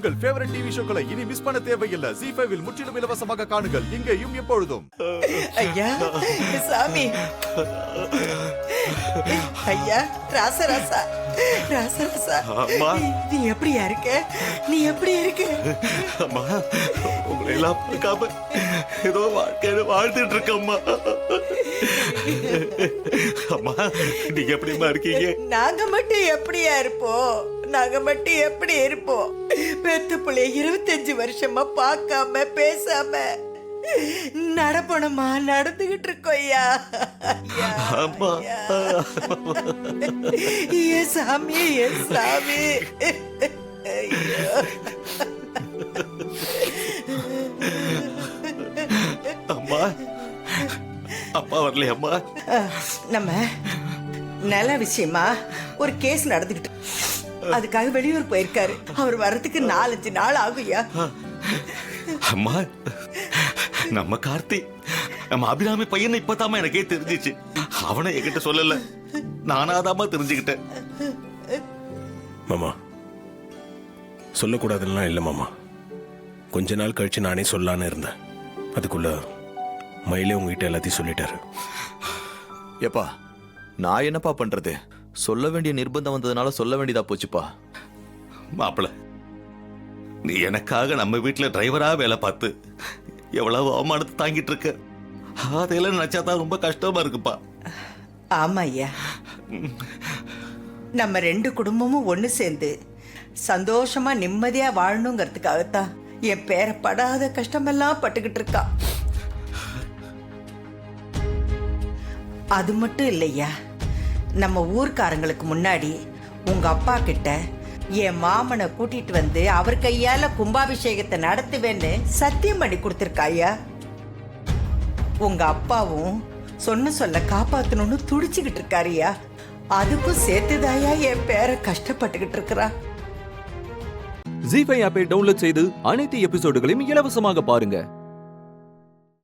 உங்கள் favourite TV ஷோக்களை இனி miss பண்ண தேவையில்லை. ZEE5 இல் முற்றிலும் இலவசமாக காணுங்கள். இங்கேயும் எப்பொழுதும். ஐயா சாமி, ஐயா ராசராசா, ராசராசா, நீ எப்படியா இருக்க? நீ எப்படி இருக்க? அம்மா, உங்களை எல்லாம் பார்க்காம ஏதோ வாழ்க்கையில வாழ்ந்துட்டு இருக்கம்மா. அம்மா, நீங்க எப்படிமா இருக்கீங்க? நாங்க மட்டும் எப்படியா இருப்போம்? நாங்க மட்டும் எப்படி இருப்போம்? பெத்த பிள்ளைய 25 வருஷமா பார்க்காம பேசாம நடப்பணமா நடந்துகிட்டு இருக்கோம் ஐயா. அம்மா, ஏ சாமி, ஏ சாமி. அம்மா, அப்பா வரலையா அம்மா? நம்ம நல்ல விஷயமா ஒரு கேஸ் நடந்துகிட்டு, அதுக்காக வெளியூர் போயிருக்காரு. அவர் வர்றதுக்கு 4-5 நாள் ஆகுயா. அம்மா, நம்ம கார்த்தி, நம்ம அபிராமி பையன் இப்பதாம எனக்கே தெரிஞ்சிச்சு. அவனை என்கிட்ட சொல்லல, நானாதாமா தெரிஞ்சுக்கிட்டேன். மாமா, சொல்லக்கூடாதுன்னா இல்லை மாமா. கொஞ்ச நாள் கழிச்சு நானே சொல்லான்னு இருந்தேன். அதுக்குள்ள மயிலே உங்ககிட்ட எல்லாத்தையும் சொல்லிட்டாரு. ஏப்பா, நான் என்னப்பா பண்றது? சொல்ல வேண்டிய நிர்பந்தம் வந்ததுனால சொல்ல வேண்டியதா போச்சுப்பா. மாப்பிள, நீ எனக்காக நம்ம வீட்டுல டிரைவரா வேலை பார்த்து எவ்வளவு அவமானத்தை தாங்கிட்டு இருக்க. அதையெல்லாம் நினைச்சாதான் ரொம்ப கஷ்டமா இருக்குப்பா. ஆமா ஐயா, நம்ம 2 குடும்பமும் ஒண்ணு சேர்ந்து சந்தோஷமா நிம்மதியா வாழணுங்கிறதுக்காகத்தான் என் பேரை படாத கஷ்டமெல்லாம் பட்டுக்கிட்டு இருக்கா. அது மட்டும் இல்லையா, நம்ம ஊர்க்காரங்களுக்கு முன்னாடி உங்க அப்பா கிட்ட என் மாமனை கூட்டிட்டு வந்து அவர் கையால கும்பாபிஷேகத்தை நடத்துவேன்னு சத்தியம் பண்ணி கொடுத்திருக்காயா. உங்க அப்பாவும் சொன்ன சொல்ல காப்பாத்தணும்னு துடிச்சுக்கிட்டு இருக்காருயா. அதுக்கும் சேர்த்துதாயா என் பேரை கஷ்டப்பட்டுக்கிட்டு இருக்கிறா. ZEE5 ஆப்பை டவுன்லோட் செய்து அனைத்து எபிசோடுகளையும் இலவசமாக பாருங்க.